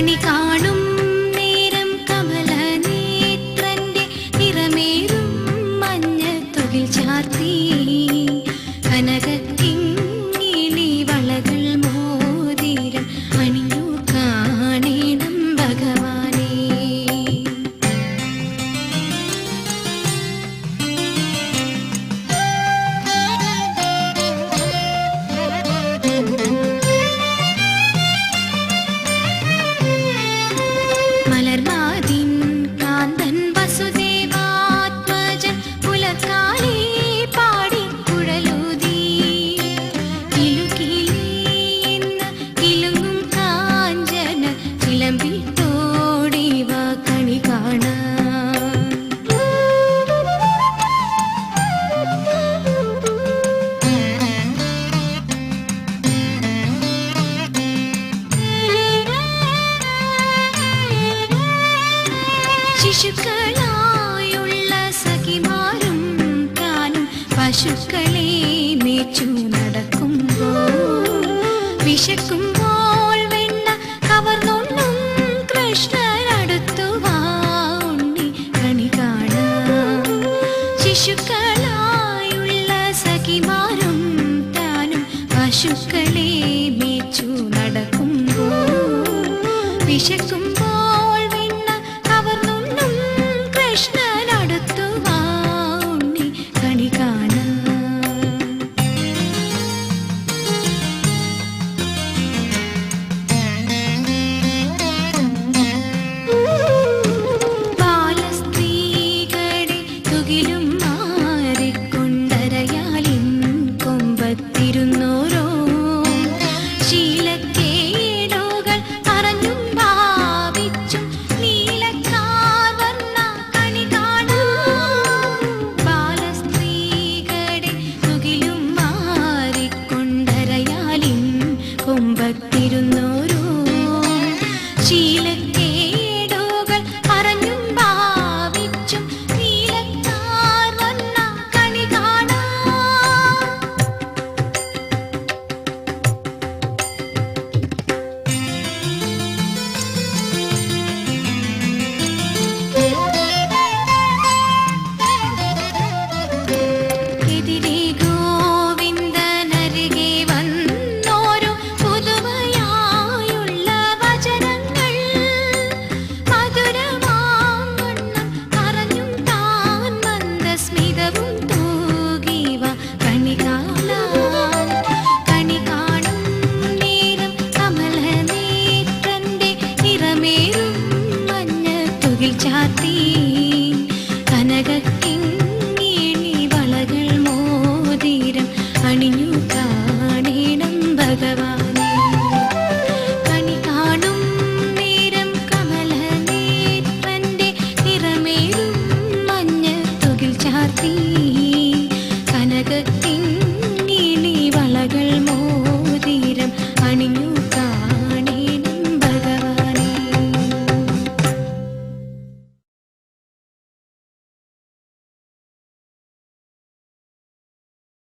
കണി കാണും നേരം കമലനേത്രന്റെ നിറമേറും മഞ്ഞത്തുകിൽ ചാർത്തി കനകക്കിങ്ങിണി വളകൾ മോതിരം അണിഞ്ഞു കാണേണം ഭഗവാനേ. മലർവാതിൻ കാന്തൻ വസുദേവാത്മജൻ പുലർക്കാലേ പാടിക്കുഴലൂതി കിലുകിലി എന്ന കിലുങ്ങും കാഞ്ചന ചിലമ്പിട്ടോടിവ കണി കാണാൻ. ശിശുക്കളായുള്ള സഖിമാരും താനും പശുക്കളെ മേച്ചു നടക്കുമ്പോൾ വിശക്കുമ്പോൾ വെണ്ണ കവർന്നൊന്നും കൃഷ്ണനടുത്തു വാ ഉണ്ണി കണി കാണാൻ. ശിശുക്കളായുള്ള സഖിമാരും താനും പശുക്കളെ മേച്ചു നടക്കുമ്പോൾ വിശക്കുമ്പോൾ വെണ്ണ കവർന്നൊന്നും കൃഷ്ണനടുത്തു വാ ഉണ്ണി കണി കാണാൻ. ബാലസ്ത്രീകളെ തുകിലും മാറിക്കൊണ്ടരയാലിൻ കൊമ്പത്തിരുന്നോരോ ശീലക്കേടുകൾ പറഞ്ഞും ഭാവിച്ചും നീലക്കാർ വന്ന കണി കാണാൻ. ബാലസ്ത്രീകളെ തുകിലും മാറിക്കൊണ്ടരയാലിൻ കൊമ്പത്തിരുന്നോരോ ശീലക്കേടുകൾ പറഞ്ഞും ഭാവിച്ചും നീലക്കാർ വന്ന കണി കാണാൻ. എതിരെ ഗോവിന്ദനരികെ വന്നോരു പുതുമയായുള്ള വചനങ്ങൾ മധുരമാവണ്ണം പറഞ്ഞും താൻ മന്ദസ്മിതവും തൂകിവ കണി കാണാൻ. കണി കാണും നേരം കമലനേത്രന്റെ നിറമേറും മഞ്ഞത്തുകിൽ ചാർത്തി